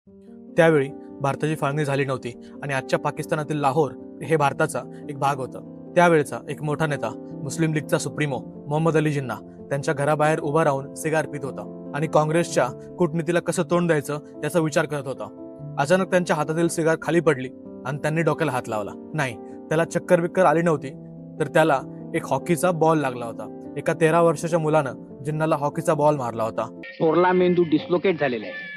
त्यावेळी भारताची फाळणी झाली नव्हती आणि आजच्या पाकिस्तानातील लाहोर हे भारताचा एक भाग होता। त्यावेळचा एक मोठा नेता मुस्लिम लीगचा सुप्रीमो मोहम्मद अली जिन्ना त्यांच्या घराबाहेर उभा राहून सिगार पित होता आणि काँग्रेसच्या कूटनीतीला कसं तोंड द्यायचं याचा विचार करत होता। अचानक त्यांच्या हातातील सिगार खाली पडली आणि त्यांनी डोक्याला हात लावला। नाही, त्याला चक्कर बिक्कर आली नव्हती, तर त्याला एक हॉकीचा बॉल लागला होता। एका 13 वर्षाच्या मुलानं जिन्नाला हॉकीचा बॉल मारला होता। सोरला मेंदू डिस्लोकेट झालेला आहे।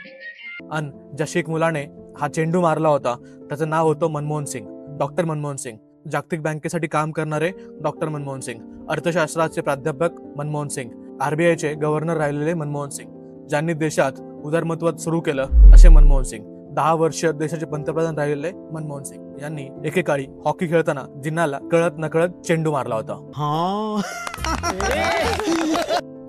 आणि ज्या शेख मुलाने हा चेंडू मारला होता त्याचं नाव होतं मनमोहन सिंग, डॉक्टर मनमोहन सिंग। जागतिक बँकेसाठी काम करणारे डॉक्टर मनमोहन सिंग, अर्थशास्त्राचे प्राध्यापक मनमोहन सिंग, RBIचे गव्हर्नर राहिलेले मनमोहन सिंग, ज्यांनी देशात उदारमतवाद सुरू केलं असे मनमोहन सिंग, 10 वर्ष देशाचे पंतप्रधान राहिलेले मनमोहन सिंग यांनी एकेकाळी हॉकी खेळताना जिन्नाला कळत नकळत चेंडू मारला होता।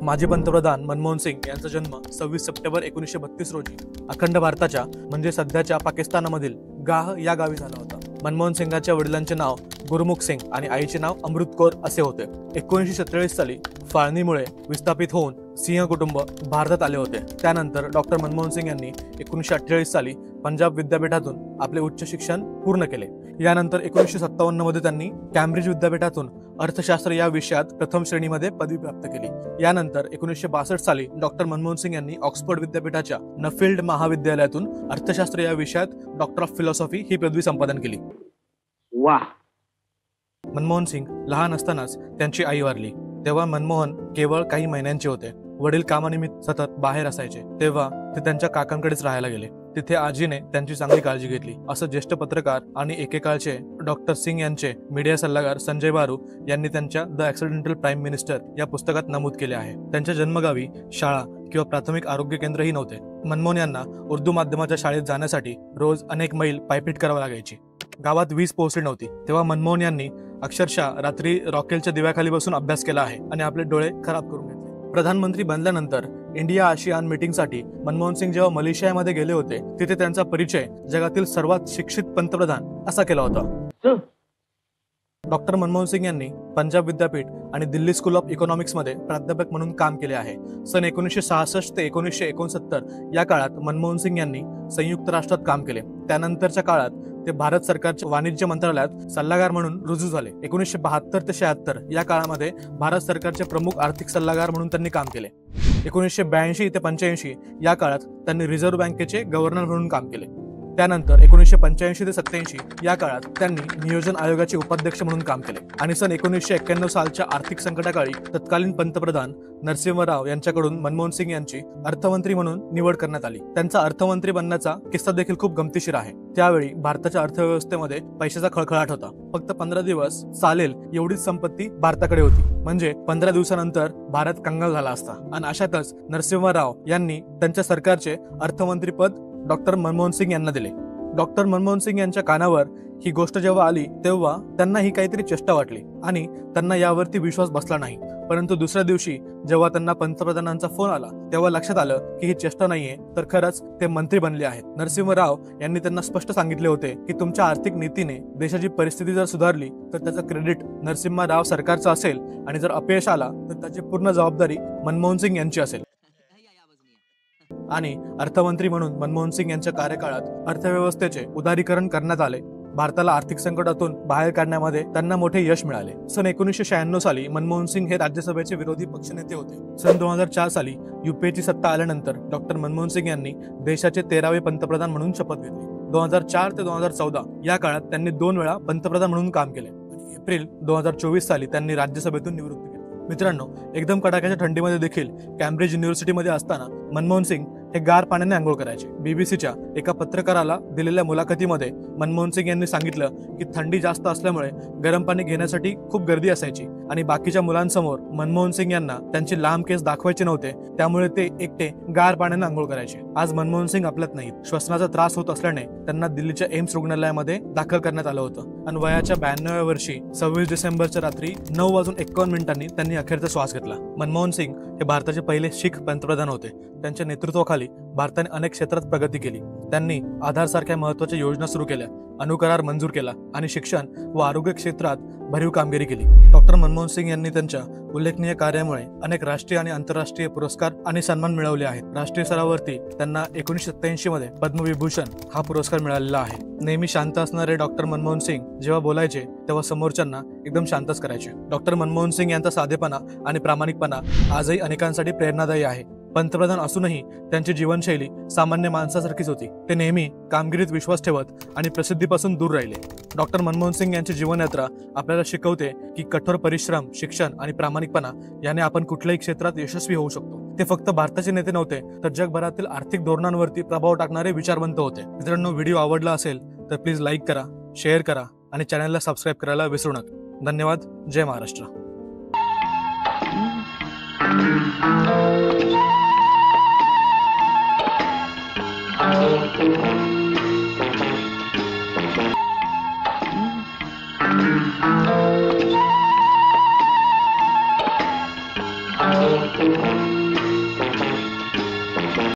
माजी पंतप्रधान मनमोहन सिंग यांचा जन्म 26 सप्टेंबर 1932 रोजी अखंड भारताच्या म्हणजे सध्याच्या पाकिस्तानामधील गाह या गावी झाला होता। मनमोहन सिंगाच्या वडिलांचे नाव गुरमुख सिंग आणि आईचे नाव अमृत कौर असे होते। 1947 साली फाळणीमुळे विस्थापित होऊन सिंह कुटुंब भारतात आले होते। त्यानंतर डॉक्टर मनमोहन सिंग यांनी 1948 साली पंजाब विद्यापीठातून आपले उच्च शिक्षण पूर्ण केले। यानंतर 1957 मध्ये त्यांनी कॅम्ब्रिज विद्यापीठातून अर्थशास्त्र या विषयात प्रथम श्रेणीमध्ये पदवी प्राप्त केली। यानंतर 1962 साली डॉक्टर मनमोहन सिंग यांनी ऑक्सफर्ड विद्यापीठाच्या नफील्ड महाविद्यालयातून अर्थशास्त्र या विषयात डॉक्टर ऑफ फिलॉसॉफी ही पदवी संपादन केली। वाह! मनमोहन सिंग लहान असतानाच त्यांची आई वारली। तेव्हा मनमोहन केवळ काही महिन्यांचे होते। वडील कामानिमित्त सतत बाहेर असायचे, तेव्हा ते त्यांच्या काकांकडेच राहायला गेले। तिथे आजीने त्यांची चांगली काळजी घेतली, असं ज्येष्ठ पत्रकार आणि एकेकाळचे डॉक्टर सिंग यांचे मीडिया सल्लागार संजय बारू यांनी त्यांच्या द ॲक्सिडेंटल प्राईम मिनिस्टर या पुस्तकात नमूद केले आहे। त्यांच्या जन्मगावी शाळा किंवा प्राथमिक आरोग्य केंद्रही नव्हते। मनमोहन यांना उर्दू माध्यमाच्या शाळेत जाण्यासाठी रोज अनेक मैल पायपीट करावी लागायची। गावात वीज पोहोचली नव्हती, तेव्हा मनमोहन यांनी अक्षरशः रात्री रॉकेलच्या दिव्याखाली बसून अभ्यास केला आहे आणि आपले डोळे खराब करून घेतले। प्रधानमंत्री बनल्यानंतर इंडिया आशियान मीटिंगसाठी मनमोहन सिंग जेव्हा मलेशियामध्ये गेले होते, तिथे त्यांचा परिचय जगातील सर्वात शिक्षित पंतप्रधान असा केला होता। डॉक्टर मनमोहन सिंग यांनी पंजाब विद्यापीठ आणि दिल्ली स्कूल ऑफ इकॉनॉमिक्समध्ये प्राध्यापक म्हणून काम केले आहे। सन 1966 ते 1969 या काळात मनमोहन सिंग यांनी संयुक्त राष्ट्रात काम केले। त्यानंतरच्या काळात ते भारत सरकारच्या वाणिज्य मंत्रालयात सल्लागार म्हणून रुजू झाले। 1972 ते 76 या काळामध्ये भारत सरकारचे प्रमुख आर्थिक सल्लागार म्हणून त्यांनी काम केले। 1982 ते 85 या काळात त्यांनी रिझर्व्ह बँकेचे गव्हर्नर म्हणून काम केले। त्यानंतर 1985 ते 87 या काळात त्यांनी नियोजन आयोगाचे उपाध्यक्ष म्हणून काम केले आणि सन 1991 सालच्या आर्थिक संकटाकाळी तत्कालीन पंतप्रधान नरसिंह राव यांच्याकडून मनमोहन सिंग यांची अर्थमंत्री म्हणून निवड करण्यात आली। त्यांचा अर्थमंत्री बनण्याचा किस्सा देखील खूप गमतीशीर आहे। त्यावेळी भारताच्या अर्थव्यवस्थेमध्ये पैशाचा खळखळाट होता। फक्त 15 दिवस चालेल एवढीच संपत्ती भारताकडे होती, म्हणजे 15 दिवसानंतर भारत कंगाल झाला असता। आणि अशातच नरसिंह राव यांनी त्यांच्या सरकारचे अर्थमंत्रीपद डॉक्टर मनमोहन सिंग यांना दिले। डॉक्टर मनमोहन सिंग यांच्या कानावर ही गोष्ट जेव्हा आली तेव्हा त्यांना ही काहीतरी चेष्टा वाटली आणि त्यांना यावरती विश्वास बसला नाही। परंतु दुसऱ्या दिवशी जेव्हा त्यांना पंतप्रधानांचा फोन आला तेव्हा लक्षात आलं की ही चेष्टा नाहीये, तर खरंच ते मंत्री बनले आहेत। नरसिंह राव यांनी त्यांना स्पष्ट सांगितले होते की तुमच्या आर्थिक नीतीने देशाची परिस्थिती जर सुधारली तर त्याचं क्रेडिट नरसिंह राव सरकारचं असेल आणि जर अपयश आला तर त्याची पूर्ण जबाबदारी मनमोहन सिंग यांची असेल। आणि अर्थमंत्री म्हणून मनमोहन सिंग यांच्या कार्यकाळात अर्थव्यवस्थेचे उदारीकरण करण्यात आले। भारताला आर्थिक संकटातून बाहेर काढण्यामध्ये त्यांना मोठे यश मिळाले। सन 1996 साली मनमोहन सिंग हे राज्यसभेचे विरोधी पक्षनेते होते। सन 2004 साली UPAची सत्ता आल्यानंतर डॉक्टर मनमोहन सिंग यांनी देशाचे 13वे पंतप्रधान म्हणून शपथ घेतली। 2004 ते 2014 या काळात त्यांनी 2 वेळा पंतप्रधान म्हणून काम केले आणि एप्रिल 2024 साली त्यांनी राज्यसभेतून निवृत्ती घेतली। मित्रांनो, एकदम कडाक्याच्या थंडीमध्ये देखील कॅम्ब्रिज युनिव्हर्सिटीमध्ये असताना मनमोहन सिंग हे गार पाण्याने आंघोळ करायचे। बीबीसीच्या एका पत्रकाराला दिलेल्या मुलाखतीमध्ये मनमोहन सिंग यांनी सांगितलं की थंडी जास्त असल्यामुळे गरम पाणी घेण्यासाठी खूप गर्दी असायची आणि बाकीच्या मुलांसमोर मनमोहन सिंग यांना त्यांचे लांब केस दाखवायचे नव्हते, त्यामुळे ते एकटे गार पाण्याने आंघोळ करायचे। आज मनमोहन सिंग आपल्यात नाहीत। श्वसनाचा त्रास होत असल्याने त्यांना दिल्लीच्या एम्स रुग्णालयामध्ये दाखल करण्यात आलं होतं आणि वयाच्या 92व्या वर्षी 26 डिसेंबरच्या रात्री 9:51 त्यांनी अखेरचा श्वास घेतला। मनमोहन सिंग हे भारताचे पहिले शीख पंतप्रधान होते। त्यांच्या नेतृत्वाखाली भारताने अनेक क्षेत्रात प्रगती केली। त्यांनी आधार सारख्या महत्त्वाच्या योजना सुरू केल्या, अनुकरार मंजूर केला आणि शिक्षण व आरोग्य क्षेत्रात भरीव कामगिरी केली। डॉक्टर मनमोहन सिंग यांनी त्यांच्या उल्लेखनीय कार्यामुळे अनेक राष्ट्रीय आणि आंतरराष्ट्रीय पुरस्कार आणि सन्मान मिळवले आहेत. राष्ट्रीय स्तरावरती त्यांना 1987 मध्ये पद्मविभूषण हा पुरस्कार मिळालेला आहे. नेहमी शांत असणारे डॉक्टर मनमोहन सिंग जेव्हा बोलायचे तेव्हा समोरच्यांना एकदम शांतच करायचे. डॉक्टर मनमोहन सिंग यांचा साधेपणा आणि प्रामाणिकपणा आजही अनेकांसाठी प्रेरणादायी आहे. पंतप्रधान असूनही त्यांची जीवनशैली सामान्य माणसासारखीच होती. ते नेहमी कामगिरीत विश्वास ठेवत आणि प्रसिद्धीपासून दूर राहिले. डॉक्टर मनमोहन सिंग यांची जीवनयात्रा आपल्याला शिकवते की कठोर परिश्रम, शिक्षण आणि प्रामाणिकपणा याने आपण कुठल्याही क्षेत्रात यशस्वी होऊ शकतो. ते फक्त भारताचे नेते नव्हते, तर जगभरातील आर्थिक धोरणांवरती प्रभाव टाकणारे विचारवंत होते. मित्रांनो, व्हिडिओ आवडला असेल तर प्लीज लाईक करा, शेअर करा आणि चॅनलला सबस्क्राईब करायला विसरू नका. धन्यवाद. जय महाराष्ट्र. Thank you.